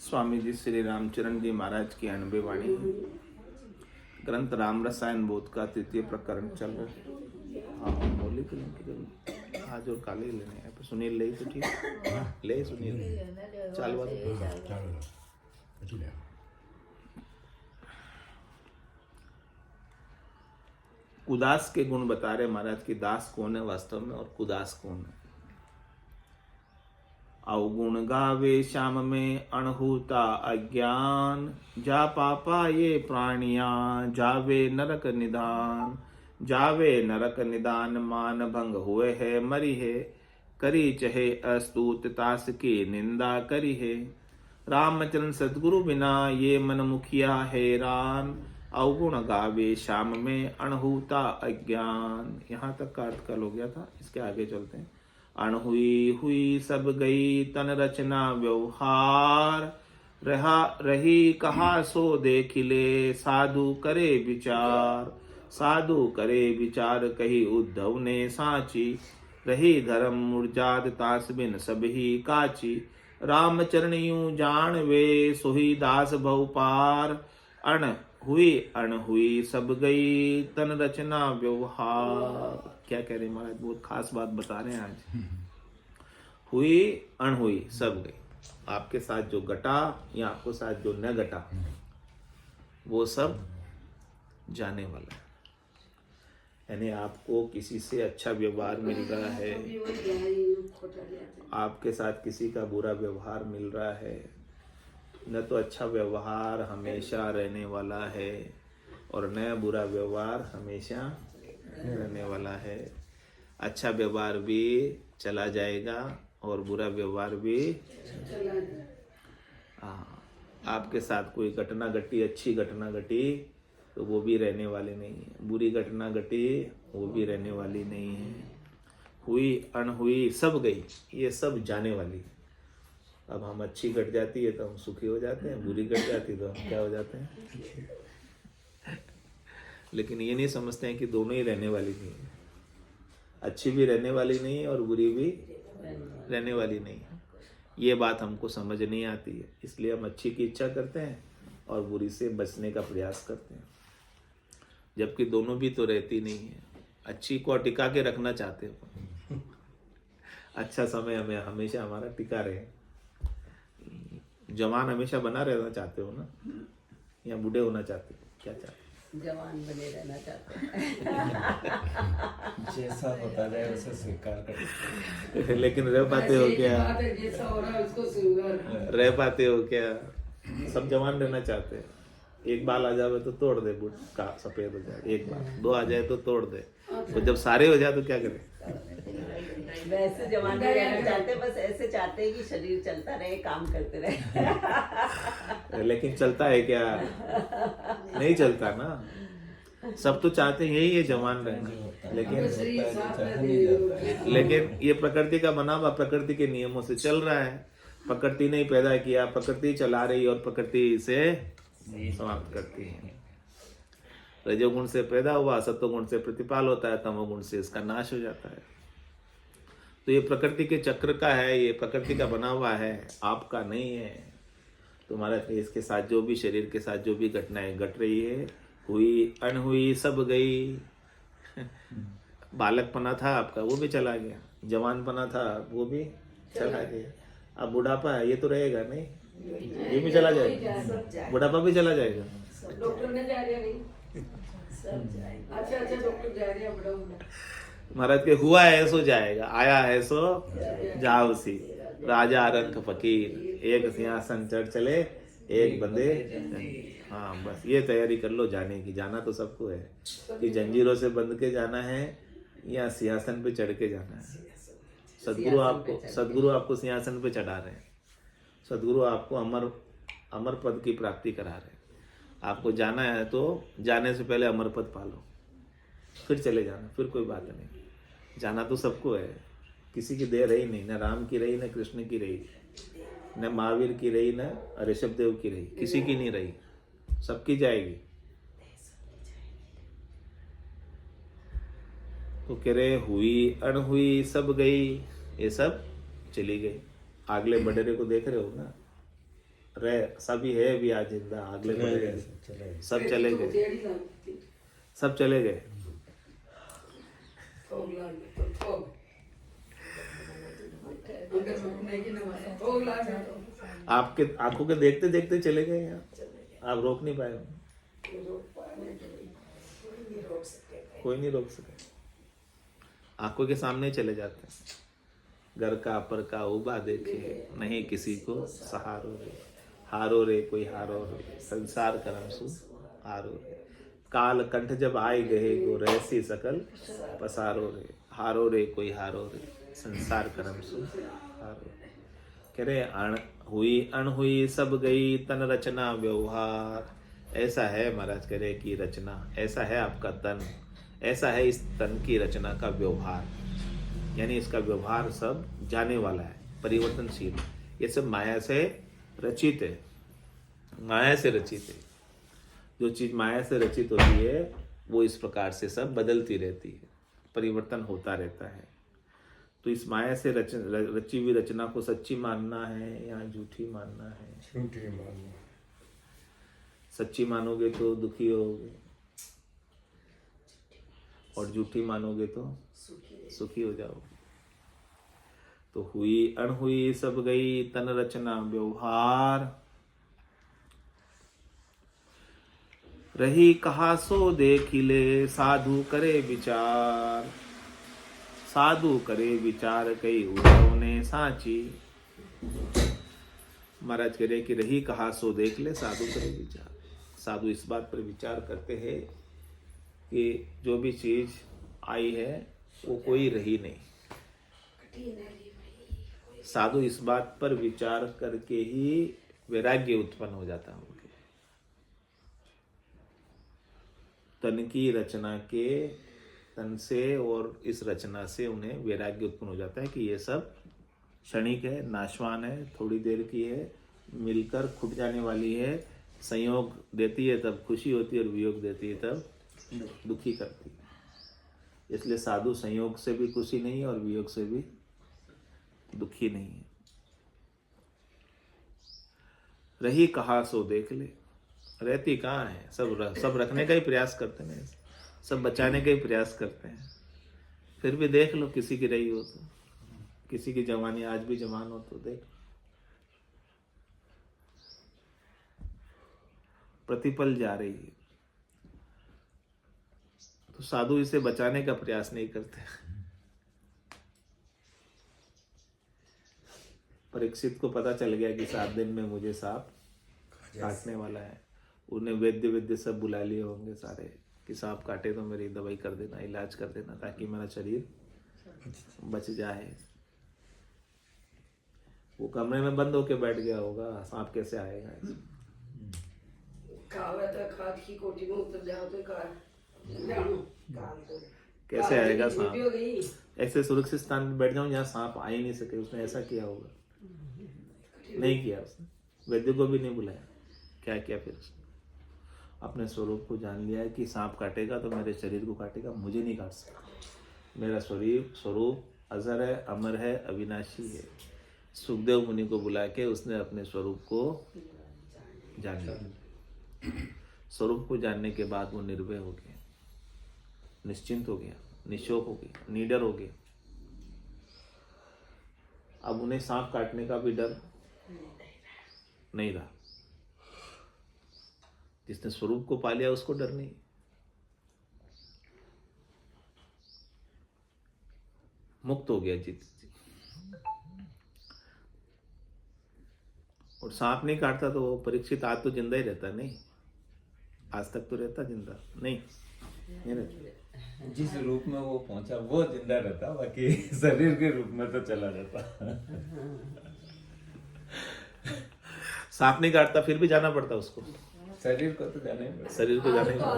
स्वामी जी श्री रामचरण जी महाराज की 90 वाणी है। ग्रंथ राम रसायन बोध का 3य प्रकरण चल रहा है। हाँ बोली तो नहीं आज और काले लेने हैं पर सुनील ले तो ठीक ले सुनील चाल कुदास के गुण बता रहे महाराज की दास कौन है वास्तव में और कुदास कौन है। अवगुण गावे श्याम में अणहुता अज्ञान जा पापा ये प्राणिया जावे नरक निदान जावे नरक निदान मान भंग हुए है मरी है करी चहे अस्तुत तास की निंदा करी है रामचरण सदगुरु बिना ये मन मुखिया हैरान अवगुण गावे श्याम में अणहुता अज्ञान। यहाँ तक का अर्थ कल हो गया था, इसके आगे चलते हैं। अणहुई हुई सब गई तन रचना व्यवहार रहा रही कहा सो देखिले साधु करे विचार साधु करे विचार कही उद्धव ने साची रही धर्म मुरजाद तास बिन सब ही काची रामचरण यूं जान वे सोही दास बहु पार अण हुई सब गई तन रचना व्यवहार। क्या कह रहे महाराज, बहुत खास बात बता रहे हैं आज। हुई अणहुई सब गई, आपके साथ जो घटा या आपके साथ जो न घटा वो सब जाने वाला है। यानी आपको किसी से अच्छा व्यवहार मिल रहा है, आपके साथ किसी का बुरा व्यवहार मिल रहा है, न तो अच्छा व्यवहार हमेशा रहने वाला है और न बुरा व्यवहार हमेशा रहने वाला है। अच्छा व्यवहार भी चला जाएगा और बुरा व्यवहार भी आपके साथ कोई घटना घटी, अच्छी घटना घटी तो वो भी रहने वाली नहीं है, बुरी घटना घटी वो भी रहने वाली नहीं है। हुई अणहुई सब गई, ये सब जाने वाली है। अब हम अच्छी घट जाती है तो हम सुखी हो जाते हैं, बुरी घट जाती तो हम क्या हो जाते हैं। लेकिन ये नहीं समझते हैं कि दोनों ही रहने वाली नहीं है, अच्छी भी रहने वाली नहीं है और बुरी भी रहने वाली नहीं है। ये बात हमको समझ नहीं आती है, इसलिए हम अच्छी की इच्छा करते हैं और बुरी से बचने का प्रयास करते हैं, जबकि दोनों भी तो रहती नहीं है। अच्छी को टिका के रखना चाहते हो, अच्छा समय हमें हमेशा हमारा टिका रहे। जवान हमेशा बना रहना चाहते हो ना, या बूढ़े होना चाहते हो, क्या चाहते हो? जवान बने रहना चाहते हैं। जैसा होता जाए उसे स्वीकार कर। लेकिन रह पाते हो क्या? जैसा हो रहा है उसको स्वीकार। रह पाते हो क्या? सब जवान रहना चाहते हैं। एक बाल आ जाए तो तोड़ दे, बुट का सफेद हो जाए, एक बाल दो आ जाए तो तोड़ दे, तो जब सारे हो जाए तो क्या करें? वैसे जवान नहीं रहना चाहते, बस ऐसे चाहते हैं कि शरीर चलता रहे, काम करते रहे। लेकिन चलता है क्या? नहीं चलता ना। सब तो चाहते हैं यही है जवान रहना, लेकिन ये प्रकृति का बना हुआ, प्रकृति के नियमों से चल रहा है। प्रकृति ने पैदा किया, प्रकृति चला रही और प्रकृति से समाप्त करती है। रजोगुण से पैदा हुआ, सत्वगुण से प्रतिपाल होता है, तमोगुण से इसका नाश हो जाता है। तो ये प्रकृति के चक्र का है, ये प्रकृति का बना हुआ है, आपका नहीं है। तुम्हारा इसके साथ जो भी, शरीर के साथ जो भी घटनाएं घट रही है, हुई अनहुई सब गई। बालकपना था आपका वो भी चला गया, जवानपना था वो भी चला गया, अब बुढ़ापा है ये तो रहेगा नहीं, ये भी चला जाएगा, बुढ़ापा भी चला जाएगा। डॉक्टर ने जा रहे नहीं, सब जाएगा। अच्छा डॉक्टर जा रहे हैं, बड़ा होना। महाराज के हुआ है सो जाएगा, आया है सो जाओ सी, राजा रंग फकीर, एक सिंहासन चढ़ चले एक बंदे। हाँ बस ये तैयारी कर लो जाने की। जाना तो सबको है कि जंजीरों से बंध के जाना है या सिंहासन पे चढ़ के जाना है। सदगुरु आपको सिंहासन पे चढ़ा रहे हैं, सदगुरु आपको अमर पद की प्राप्ति करा रहे हैं। आपको जाना है तो जाने से पहले अमर पद पालो, फिर चले जाना, फिर कोई बात नहीं। जाना तो सबको है, किसी की देर रही नहीं, न राम की रही, न कृष्ण की रही, न महावीर की रही, न ऋषभ देव की रही, किसी की नहीं रही, सबकी जाएगी। तो कह रहे हुई अनहुई सब गई, ये सब चली गई। आगले बडेरे को देख रहे हो ना, रहे सभी है भी आज जिंदा, अगले चले को गए, चले गए। सब चले गए, सब चले गए। आपके आंखों के देखते देखते चले गए यार, आप रोक नहीं पाए, कोई नहीं रोक सके, आंखों के सामने चले जाते हैं। घर का पर का उबा देखे, नहीं किसी को सहारो रे, हारो रे कोई हारो रे, संसार करम सु हारो रे, काल कंठ जब आए गए गो रहसी सकल पसारो रे, हारो रे कोई हारो रे, संसार करम सु हारो रे। कह रहे अण हुई सब गई तन रचना व्यवहार, ऐसा है महाराज कह रहे कि रचना, ऐसा है आपका तन, ऐसा है इस तन की रचना का व्यवहार, यानी इसका व्यवहार सब जाने वाला है, परिवर्तनशील। ये सब माया से रचित है, माया से रचित है। जो चीज माया से रचित होती है वो इस प्रकार से सब बदलती रहती है, परिवर्तन होता रहता है। तो इस माया से रची हुई रचना को सच्ची मानना है या झूठी मानना है? झूठी मानो। सच्ची मानोगे तो दुखी होगे, और झूठी मानोगे तो सुखी हो जाओगे। तो हुई अणहुई सब गई तन रचना व्यवहार, रही कहा सो देखिले साधु करे विचार, साधु करे विचार कई उद्धव ने साची। महाराज कह रहे कि रही कहा सो देख ले, साधु करे विचार। साधु इस बात पर विचार करते हैं कि जो भी चीज आई है वो कोई रही नहीं। साधु इस बात पर विचार करके ही वैराग्य उत्पन्न हो जाता है। तन की रचना के, तन से और इस रचना से उन्हें वैराग्य उत्पन्न हो जाता है कि ये सब क्षणिक है, नाशवान है, थोड़ी देर की है, मिलकर खुट जाने वाली है। संयोग देती है तब खुशी होती है और वियोग देती है तब दुखी करती है। इसलिए साधु संयोग से भी खुशी नहीं है और वियोग से भी दुखी नहीं है। रही कहा सो देख ले, रहती कहाँ है? सब रखने का ही प्रयास करते हैं, सब बचाने का ही प्रयास करते हैं। फिर भी देख लो, किसी की रही हो तो, किसी की जवानी आज भी जवान हो तो देख, प्रतिपल जा रही है। तो साधु इसे बचाने का प्रयास नहीं करते। परीक्षित को पता चल गया कि 7 दिन में मुझे सांप काटने वाला है। उन्हें वैद्य सब बुला लिए होंगे सारे कि सांप काटे तो मेरी दवाई कर देना, इलाज कर देना, ताकि मेरा शरीर बच जाए। वो कमरे में बंद होके बैठ गया होगा, सांप कैसे आएगा? कैसे आएगा सांप? ऐसे सुरक्षित स्थान में बैठ जाऊं जहाँ सांप आ ही नहीं सके। उसने ऐसा किया होगा? नहीं किया उसने, वैद्य को भी नहीं बुलाया। क्या किया फिर उसने? अपने स्वरूप को जान लिया है कि सांप काटेगा तो मेरे शरीर को काटेगा, मुझे नहीं काट सकता। मेरा स्वरूप अजर है, अमर है, अविनाशी है। सुखदेव मुनि को बुला के उसने अपने स्वरूप को जान लिया। स्वरूप को जानने के बाद वो निर्भय हो गया, निश्चिंत हो गया, निशोक हो गया, निडर हो गया। अब उन्हें सांप काटने का भी डर नहीं रहा। जिसने स्वरूप को पा लिया उसको डर नहीं। मुक्त हो गया जीत। और सांप नहीं काटता तो वो परीक्षित आज तो जिंदा ही रहता नहीं? आज तक तो रहता जिंदा नहीं रहता। जिस रूप में वो पहुंचा वो जिंदा रहता, बाकी शरीर के रूप में तो चला जाता। सांप नहीं काटता फिर भी जाना पड़ता उसको। शरीर को तो जाना ही पड़ता। शरीर को जाना ही पड़ता।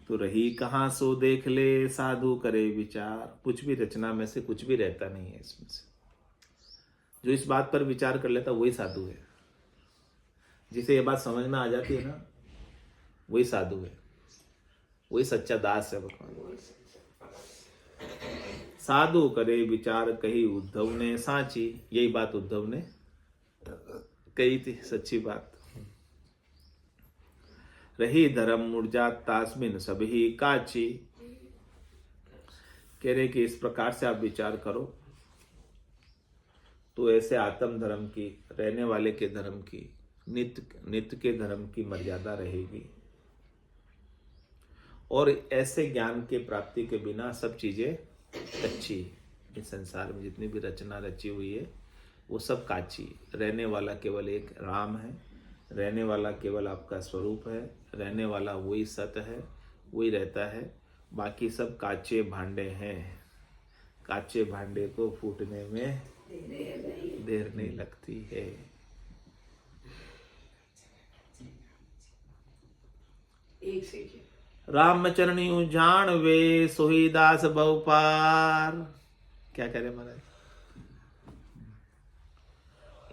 तो रही कहाँ सो देख ले, साधु करे विचार। कुछ भी रचना में से कुछ भी रहता नहीं है इसमें से। जो इस बात पर विचार कर लेता वही साधु है। जिसे ये बात समझ में आ जाती है ना, वही साधु है। वही सच्चा दास है भगवान। साधु करे विचार कही उद्धव ने साची, यही बात उद्धव ने कही थी, सच्ची बात। रही धर्म मुरझा तास्मिन सभी काची, कह रहे कि इस प्रकार से आप विचार करो तो ऐसे आत्म धर्म की, रहने वाले के धर्म की, नित्य के धर्म की मर्यादा रहेगी। और ऐसे ज्ञान के प्राप्ति के बिना सब चीजें कच्ची, इस संसार में जितनी भी रचना रची हुई है वो सब काची। रहने वाला केवल एक राम है, रहने वाला केवल आपका स्वरूप है, रहने वाला वही सत्य है, वही रहता है। बाकी सब काचे भांडे हैं। काचे भांडे को फूटने में देर नहीं लगती है। राम चरणी जान वे सोही दास बहु पार। क्या कह रहे महाराज?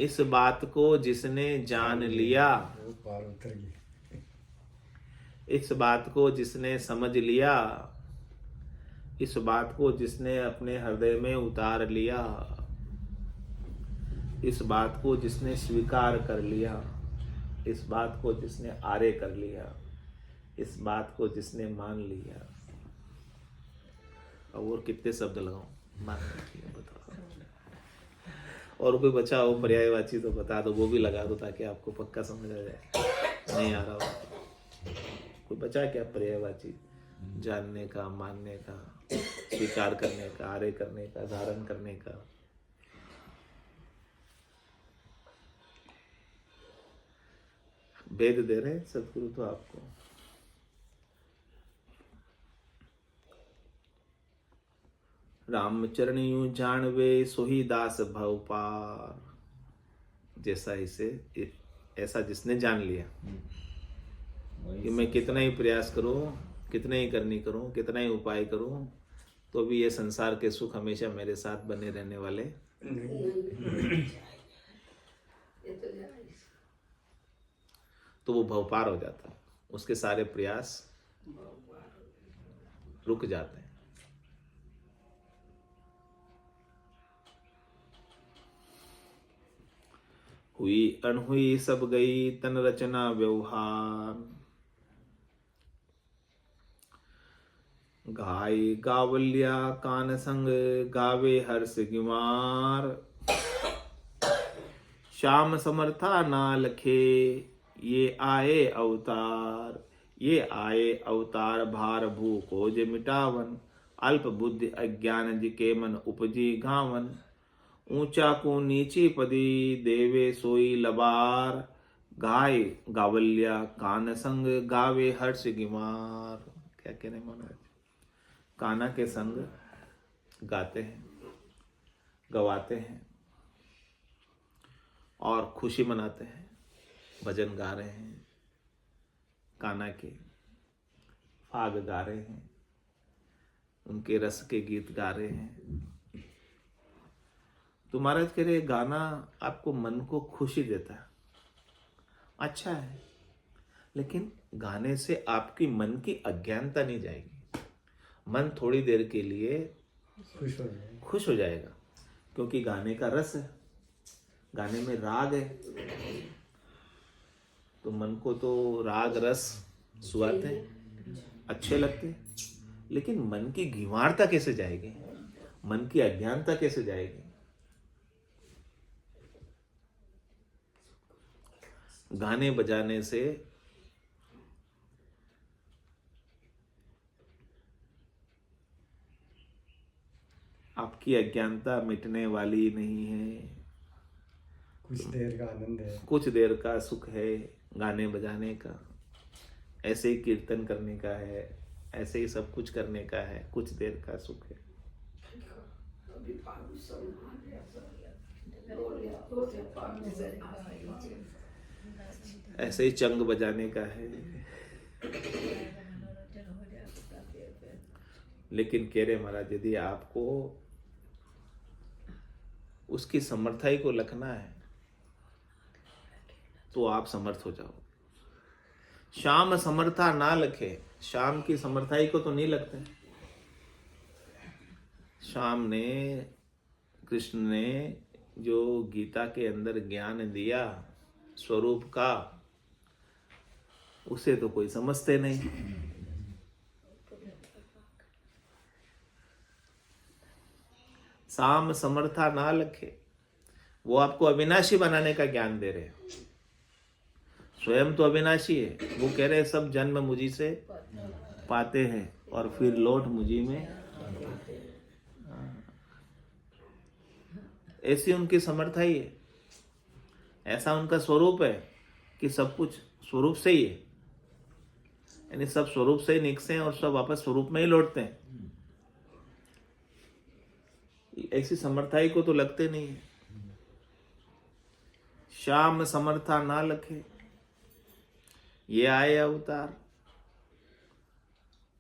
इस बात को जिसने जान लिया, इस बात को जिसने समझ लिया, इस बात को जिसने अपने हृदय में उतार लिया, इस बात को जिसने स्वीकार कर लिया, इस बात को जिसने आरे कर लिया, इस बात को जिसने मान लिया। और कितने शब्द लगाऊं? मान लिया, बताओ। और कोई बचा हो पर्यायवाची तो बता दो, वो भी लगा दो ताकि आपको पक्का समझ आ जाए। नहीं आ रहा हो कोई बचा क्या पर्यायवाची? जानने का, मानने का, स्वीकार करने का, आरे करने का, धारण करने का। भेद दे रहे हैं सदगुरु तो आपको। रामचरण यूं जानवे सोही दास भव पार। जैसा इसे ऐसा जिसने जान लिया कि मैं कितना ही प्रयास करूं, कितना ही करनी करूं, कितना ही उपाय करूं, तो भी ये संसार के सुख हमेशा मेरे साथ बने रहने वाले तो वो भवपार हो जाता है। उसके सारे प्रयास रुक जाते हैं। हुई अनहुई सब गई तन रचना व्यवहार। गाय गावल्या कान संग गावे हर्ष गिमार। श्याम समर्था ना लखे ये आए अवतार। ये आए अवतार भार भू खोज मिटावन। अल्प बुद्धि अज्ञान जिके मन उपजी घावन। ऊंचा को नीची पदी देवे सोई लबार। गाय गावल्या कान संग गावे हर्ष गिमार। क्या कह रहे महाराज? काना के संग गाते हैं, गवाते हैं और खुशी मनाते हैं, भजन गा रहे हैं, काना के फाग गा रहे हैं, उनके रस के गीत गा रहे हैं। तो महाराज कह रहे गाना आपको मन को खुशी देता है, अच्छा है, लेकिन गाने से आपकी मन की अज्ञानता नहीं जाएगी। मन थोड़ी देर के लिए खुश हो जाएगा क्योंकि गाने का रस है, गाने में राग है। तो मन को तो राग रस सुहाते हैं, अच्छे लगते हैं, लेकिन मन की घिमारता कैसे जाएगी, मन की अज्ञानता कैसे जाएगी? गाने बजाने से आपकी अज्ञानता मिटने वाली नहीं है। कुछ देर का आनंद है, कुछ देर का सुख है गाने बजाने का, ऐसे ही कीर्तन करने का है, ऐसे ही सब कुछ करने का है, कुछ देर का सुख है। ऐसे ही चंग बजाने का है। लेकिन कह रहे महाराज यदि आपको उसकी समर्थाई को लखना है तो आप समर्थ हो जाओ। श्याम समर्था ना लखे, श्याम की समर्थाई को तो नहीं लगते। श्याम ने, कृष्ण ने जो गीता के अंदर ज्ञान दिया स्वरूप का, उसे तो कोई समझते नहीं। साम समर्था ना लखे, वो आपको अविनाशी बनाने का ज्ञान दे रहे हैं। स्वयं तो अविनाशी है, वो कह रहे हैं सब जन्म मुझी से पाते हैं और फिर लौट मुझी में। ऐसी उनकी समर्था ही है, ऐसा उनका स्वरूप है कि सब कुछ स्वरूप से ही है, यानी सब स्वरूप से ही निकसे हैं और सब वापस स्वरूप में ही लौटते हैं। ऐसी समर्थाई को तो लगते नहीं है। श्याम समर्था ना लखे, ये आए अवतार,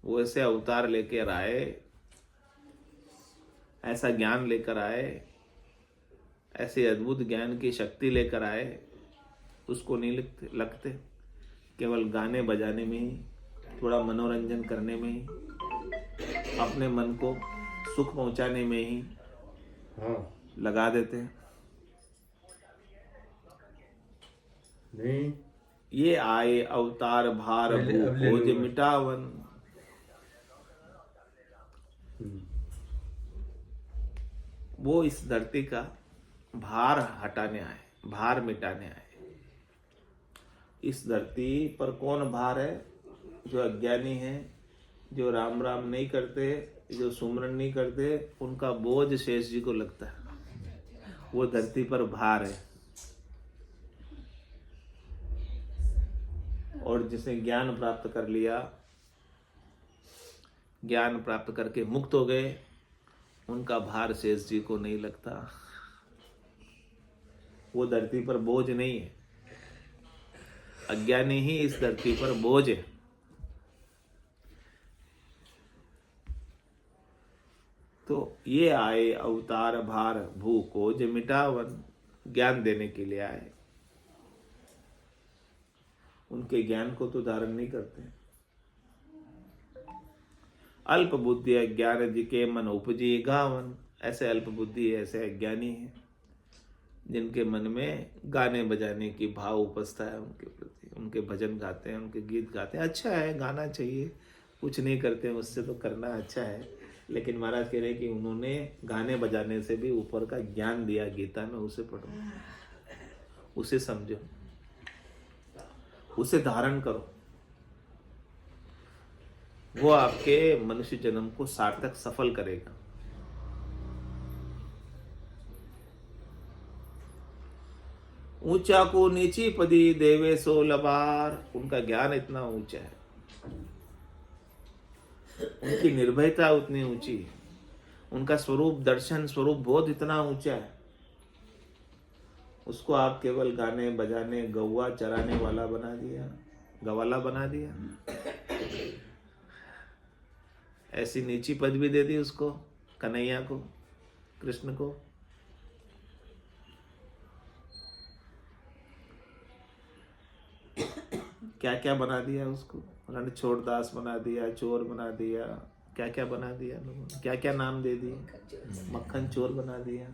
वो ऐसे अवतार लेकर आए, ऐसा ज्ञान लेकर आए, ऐसे अद्भुत ज्ञान की शक्ति लेकर आए, उसको नहीं लगते। केवल गाने बजाने में ही, थोड़ा मनोरंजन करने में ही, अपने मन को सुख पहुंचाने में ही लगा देते हैं। नहीं, ये आए अवतार भार भोज मिटावन। वो इस धरती का भार हटाने आए, भार मिटाने आए। इस धरती पर कौन भार है? जो अज्ञानी है, जो राम राम नहीं करते, जो सुमरन नहीं करते, उनका बोझ शेष जी को लगता है। वो धरती पर भार है। और जिसने ज्ञान प्राप्त कर लिया, ज्ञान प्राप्त करके मुक्त हो गए, उनका भार शेष जी को नहीं लगता। वो धरती पर बोझ नहीं है, अज्ञानी ही इस धरती पर बोझ है। तो ये आए अवतार भार भू कोज मिटावन, ज्ञान देने के लिए आए। उनके ज्ञान को तो धारण नहीं करते। अल्प बुद्धि अज्ञान जिके मन उपजी गावन, ऐसे अल्प बुद्धि, ऐसे अज्ञानी हैं जिनके मन में गाने बजाने की भाव उपजता है उनके प्रति। उनके भजन गाते हैं, उनके गीत गाते हैं, अच्छा है, गाना चाहिए, कुछ नहीं करते हैं उससे तो करना अच्छा है। लेकिन महाराज कह रहे हैं कि उन्होंने गाने बजाने से भी ऊपर का ज्ञान दिया गीता में, उसे पढ़ो, उसे समझो, उसे धारण करो। वो आपके मनुष्य जन्म को सार्थक सफल करेगा। ऊंचा को नीची पदी देवे सो लबार, उनका ज्ञान इतना ऊंचा है, उनकी निर्भयता उतनी ऊंची है, उनका स्वरूप दर्शन, स्वरूप बोध इतना ऊंचा है। उसको आप केवल गाने बजाने, गौवा चराने वाला बना दिया, गवाला बना दिया। ऐसी नीची पदवी दे दी उसको, कन्हैया को, कृष्ण को। क्या क्या बना दिया उसको, उन्होंने छोड़दास बना दिया, चोर बना दिया, क्या क्या बना दिया लोगों ने, क्या क्या नाम दे दिए, मक्खन चोर बना दिया।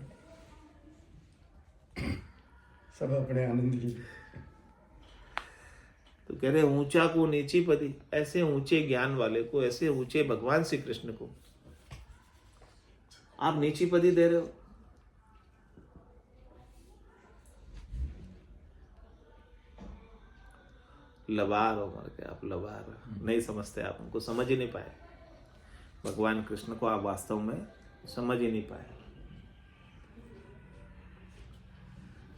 सब अपने आनंद लिए। तो कह रहे ऊंचा को नीची पदी, ऐसे ऊंचे ज्ञान वाले को, ऐसे ऊंचे भगवान श्री कृष्ण को आप नीची पदी दे रहे हो। लबार हो मर के आप, लबार नहीं समझते, आप उनको समझ ही नहीं पाए। भगवान कृष्ण को आप वास्तव में समझ ही नहीं पाए।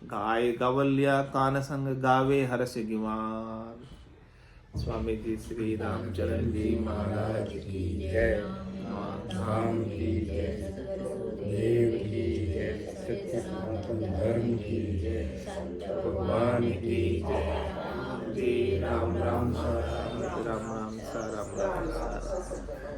गाय गवल्या कान संग गावे हर्ष गिवान। स्वामी जी श्री रामचरण जी महाराज की जय। राम की जय, देव की जय, सत्य सनातन धर्म की जय, भगवान की जय। राम राम सा राम राम सा राम राम सा।